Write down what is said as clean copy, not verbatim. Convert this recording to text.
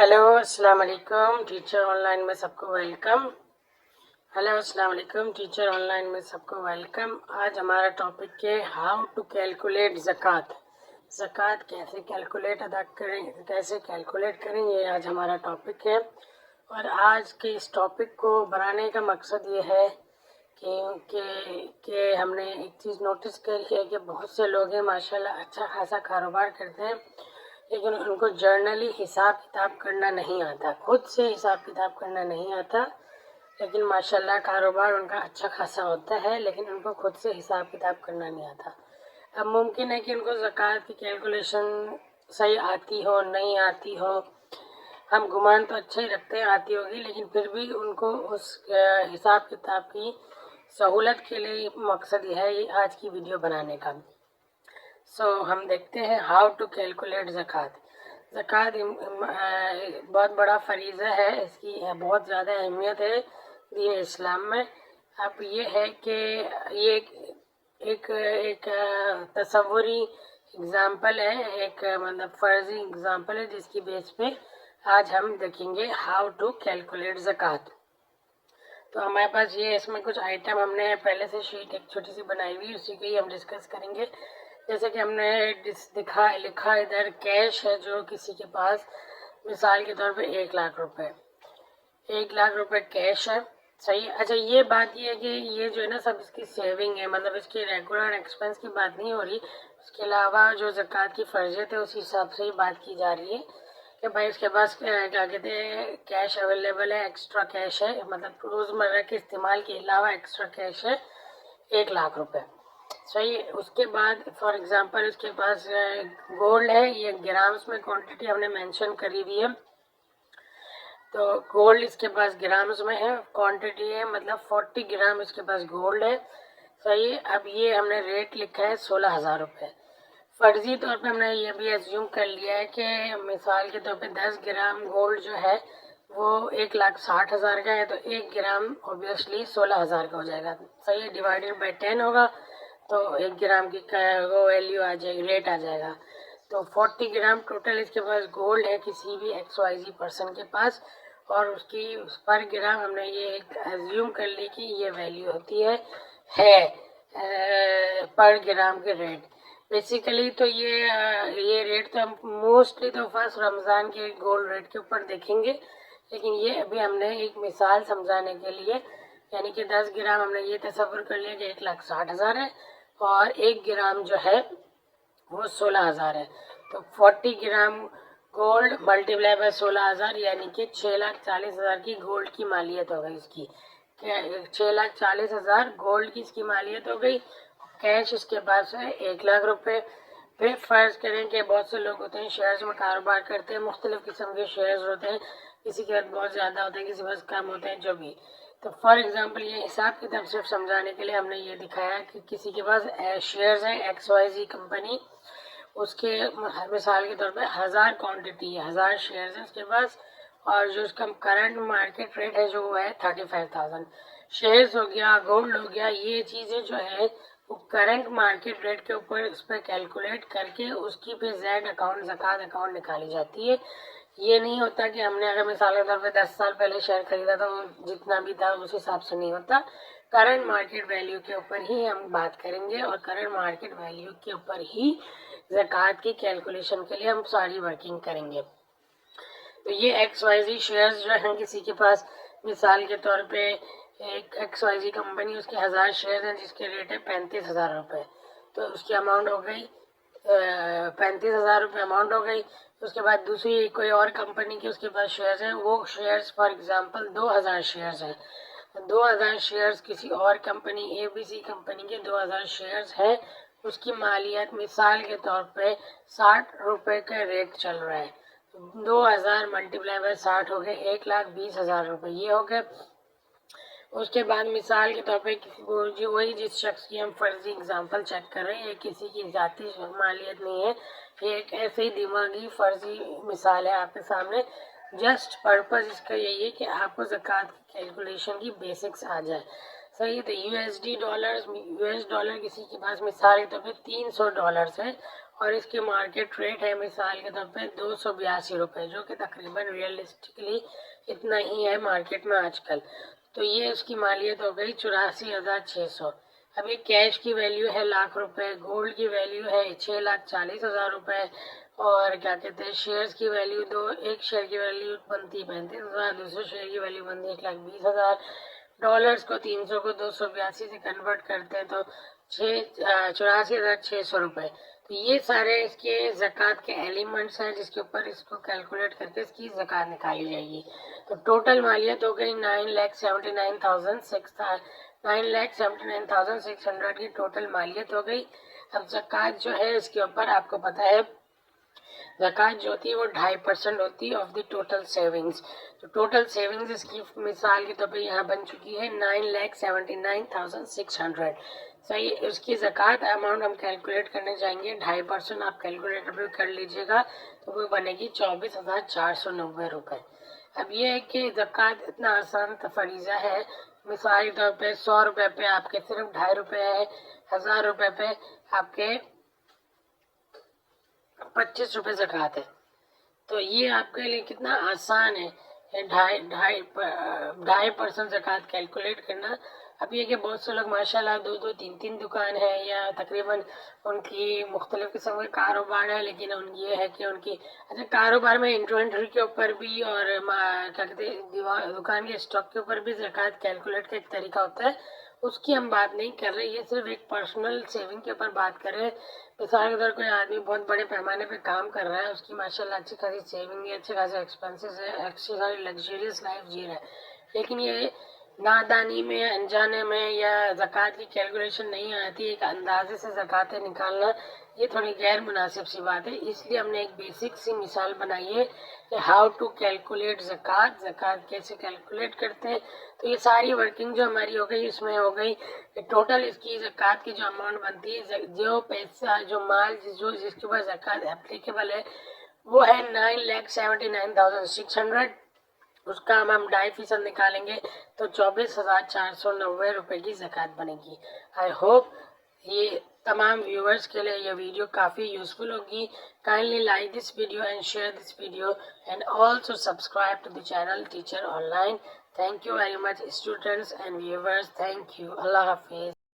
Hello अस्सलाम वालेकुम teacher online में सबको वेलकम। हेलो अस्सलाम वालेकुम टीचर ऑनलाइन में सबको वेलकम। आज हमारा टॉपिक है हाउ टू कैलकुलेट ज़कात। ज़कात कैसे कैलकुलेट अदा करें, कैसे कैलकुलेट करें, ये आज हमारा टॉपिक है। और आज के इस टॉपिक को बनाने का मकसद ये है कि हमने एक चीज़ नोटिस करी है कि बहुत से लोग हैं माशाल्लाह अच्छा खासा कारोबार करते हैं, लेकिन उनको जर्नली हिसाब किताब करना नहीं आता, खुद से हिसाब किताब करना नहीं आता, लेकिन माशाल्लाह कारोबार उनका अच्छा खासा होता है, लेकिन उनको खुद से हिसाब किताब करना नहीं आता। अब मुमकिन है कि उनको ज़कात की कैलकुलेशन सही आती हो, नहीं आती हो, हम गुमान तो अच्छा ही रखते हैं आती होगी, लेकिन फिर भी उनको उस हिसाब किताब की सहूलत के लिए मकसद यह है आज की वीडियो बनाने का। हम देखते हैं हाउ टू कैलकुलेट ज़कात। ज़कात बहुत बड़ा फरीज़ा है, इसकी बहुत ज़्यादा अहमियत है दीन इस्लाम में। अब ये है कि ये एक तसव्वुरी एग्ज़ाम्पल है, एक मतलब फ़र्ज़ी एग्ज़ाम्पल है जिसकी बेस पे आज हम देखेंगे हाउ टू कैलकुलेट ज़कात। तो हमारे पास ये इसमें कुछ आइटम हमने पहले से शीट एक छोटी सी बनाई हुई, उसी को ही हम डिस्कस करेंगे। जैसे कि हमने लिखा इधर कैश है जो किसी के पास, मिसाल के तौर पे 1 लाख रुपए, 1 लाख रुपए कैश है, सही। अच्छा, ये बात ये है कि ये जो है ना सब इसकी सेविंग है, मतलब इसकी रेगुलर एक्सपेंस की बात नहीं हो रही। उसके अलावा जो ज़कात की फर्जियत है उस हिसाब से ही बात की जा रही है कि भाई उसके पास क्या कहते हैं कैश अवेलेबल है, एक्स्ट्रा कैश है, मतलब रोज़मर्रा के इस्तेमाल के अलावा एक्स्ट्रा कैश है 1 लाख रुपए, सही। उसके बाद फॉर एग्जांपल उसके पास गोल्ड है, ये ग्राम्स में क्वांटिटी हमने मेंशन करी हुई है, तो गोल्ड इसके पास ग्राम्स में है, क्वांटिटी है मतलब 40 ग्राम इसके पास गोल्ड है, सही। अब ये हमने रेट लिखा है 16,000 रुपये। फर्जी तौर पे हमने ये भी एज्यूम कर लिया है कि मिसाल के तौर पे 10 ग्राम गोल्ड जो है वो 1,60,000 का है, तो 1 ग्राम ऑब्वियसली 16,000 का हो जाएगा, सही है। डिवाइडेड बाई 10 होगा तो 1 ग्राम की वो वैल्यू आ जाएगी, रेट आ जाएगा। तो 40 ग्राम टोटल इसके पास गोल्ड है किसी भी XYZ पर्सन के पास, और उसकी पर ग्राम हमने ये एज्यूम कर ली कि ये वैल्यू होती है पर ग्राम के रेट। बेसिकली तो ये रेट तो हम मोस्टली तो फर्स्ट रमज़ान के गोल्ड रेट के ऊपर देखेंगे, लेकिन ये अभी हमने एक मिसाल समझाने के लिए, यानी कि 10 ग्राम हमने ये तसव्वुर कर लिया कि 1,60,000 है और 1 ग्राम जो है वो 16,000 है, तो 40 ग्राम गोल्ड मल्टीप्लाई बाय 16,000 यानी कि 6,40,000 की गोल्ड की मालियत हो गई इसकी। 6,40,000 गोल्ड की इसकी मालियत हो गई। कैश इसके पास है 1 लाख रुपए। फिर फर्ज करें कि बहुत से लोग होते हैं शेयर्स में कारोबार करते हैं, मुख्तलिफ किस्म के शेयर्स होते हैं, किसी के पास बहुत ज़्यादा होते हैं, किसी के पास कम होते हैं, जो भी। तो फॉर एग्जांपल ये हिसाब किताब सिर्फ समझाने के लिए हमने ये दिखाया कि किसी के पास शेयर्स हैं XYZ कंपनी, उसके मिसाल के तौर पे 1000 क्वांटिटी है, 1000 शेयर्स हैं उसके पास, और जो उसका करंट मार्केट रेट है जो वो है 35,000। शेयर्स हो गया, गोल्ड हो गया, ये चीज़ें जो है वो करंट मार्केट रेट के ऊपर उस पर कैलकुलेट करके उसकी फिर जेड अकाउंट ज़कात अकाउंट निकाली जाती है। ये नहीं होता कि हमने अगर मिसाल के तौर पे 10 साल पहले शेयर खरीदा था वो जितना भी था उस हिसाब से नहीं होता, करंट मार्केट वैल्यू के ऊपर ही हम बात करेंगे, और करंट मार्केट वैल्यू के ऊपर ही ज़कात की कैलकुलेशन के लिए हम सारी वर्किंग करेंगे। तो ये XYZ शेयर्स जो हैं किसी के पास, मिसाल के तौर पे एक XYZ कंपनी, उसके 1000 शेयर हैं जिसके रेट है 35,000 रुपये, तो उसकी अमाउंट हो गई 35,000 रुपये अमाउंट हो गई। उसके बाद दूसरी कोई और कंपनी के उसके पास शेयर्स हैं, वो शेयर्स फॉर एग्जांपल 2,000 शेयर्स हैं, 2,000 शेयर्स किसी और कंपनी ABC कंपनी के 2,000 शेयर्स हैं, उसकी मालियत मिसाल के तौर पे 60 रुपये का रेट चल रहा है, 2,000 मल्टीप्लाई बाय 60 हो गए 1,20,000 रुपये, ये हो गए। उसके बाद मिसाल के तौर पे किसी को जो वही जिस शख्स की हम फर्जी एग्जांपल चेक कर रहे हैं, ये किसी की जाती मालियत नहीं है, ये एक ऐसे ही दिमागी फर्जी मिसाल है आपके सामने। जस्ट पर्पस इसका यही है कि आपको ज़कात की कैलकुलेशन की बेसिक्स आ जाए, सही है। तो US डॉलर किसी के पास मिसाल के तौर पे $300 है, اور اس کی مارکیٹ ریٹ ہے مثال کے طور پہ 282 روپے، جو کہ تقریباً ریئلسٹکلی اتنا ہی ہے مارکیٹ میں آج کل. تو یہ اس کی مالیت ہو گئی 84,600. اب یہ کیش کی ویلیو ہے لاکھ روپے، گولڈ کی ویلیو ہے 6,40,000 روپے، اور کیا کہتے ہیں شیئرز کی ویلیو ایک شیئر کی ویلیو بنتی 35,000، دوسرے شیئر کی ویلیو بنتی 1,20,000. ڈالرز کو 300 کو 282 سے کنورٹ کرتے ہیں تو 84,600 روپے. تو یہ سارے اس کے زکوٰۃ کے ایلیمنٹس ہیں جس کے اوپر اس کو کیلکولیٹ کر کے اس کی زکوٰۃ نکالی جائے گی. تو ٹوٹل مالیت ہو گئی 9,79,600 کی ٹوٹل مالیت ہو گئی. اب زکوٰۃ جو ہے اس کے اوپر آپ کو پتہ ہے زکوٰۃ جو ہوتی ہے وہ 2.5% ہوتی ہے آف دی ٹوٹل سیونگز. تو ٹوٹل سیونگز اس کی مثال کے طور پہ یہاں بن چکی ہے 9,79,600. صحیح. اس کی زکوٰۃ اماؤنٹ ہم کیلکولیٹ کرنے جائیں گے 2.5%. آپ کیلکولیٹر پہ کر لیجیے گا تو وہ بنے گی 24,490 روپے. اب یہ ہے کہ زکوٰۃ اتنا آسان فریضہ ہے. مثال کے طور پہ 100 روپے پہ آپ کے صرف 2.5 روپے ہے، 1000 روپے پہ آپ کے 25 روپے زکوٰۃ ہے. تو یہ آپ کے لیے کتنا آسان ہے 2.5% زکوٰۃ کیلکولیٹ کرنا. اب یہ کہ بہت سے لوگ ماشاءاللہ 2 3 دکان ہے یا تقریباً ان کی مختلف قسم کے کاروبار ہے، لیکن ان یہ ہے کہ ان کی کاروبار میں انوینٹری کے اوپر بھی اور کیا کہتے ہیں دکان کے اسٹاک کے اوپر بھی زکوٰۃ کیلکولیٹ کا ایک طریقہ ہوتا ہے. اس کی ہم بات نہیں کر رہے، یہ صرف ایک پرسنل سیونگ کے اوپر بات کر رہے ہیں. مثال کے طور کوئی آدمی بہت بڑے پیمانے پہ کام کر رہا ہے، اس کی ماشاءاللہ اچھی خاصی سیونگ ہے، اچھے خاصے ایکسپینسز ہے، اچھی خاصی لگژریس لائف جی رہا ہے، لیکن یہ نادانی میں انجانے میں یا زکوٰۃ کی کیلکولیشن نہیں آتی، ایک اندازے سے زکوٰۃ نکالنا یہ تھوڑی غیر مناسب سی بات ہے. اس لیے ہم نے ایک بیسک سی مثال بنائی ہے کہ ہاؤ ٹو کیلکولیٹ زکوٰۃ کیسے کیلکولیٹ کرتے ہیں. تو یہ ساری ورکنگ جو ہماری ہو گئی اس میں ہو گئی کہ ٹوٹل اس کی زکوٰۃ کی جو اماؤنٹ بنتی ہے، جو پیسہ جو مال جس کے اوپر زکوٰۃ اپلیکیبل ہے وہ ہے 9,79,600. اس کا ہم 2.5% نکالیں گے تو 24,490 روپے کی زکوٰۃ بنے گی. آئی ہوپ یہ تمام ویورز کے لیے یہ ویڈیو کافی یوزفل ہوگی. Kindly like this video and share this video and also subscribe to the channel teacher online. Thank you very much students and viewers. Thank you. اللہ حافظ.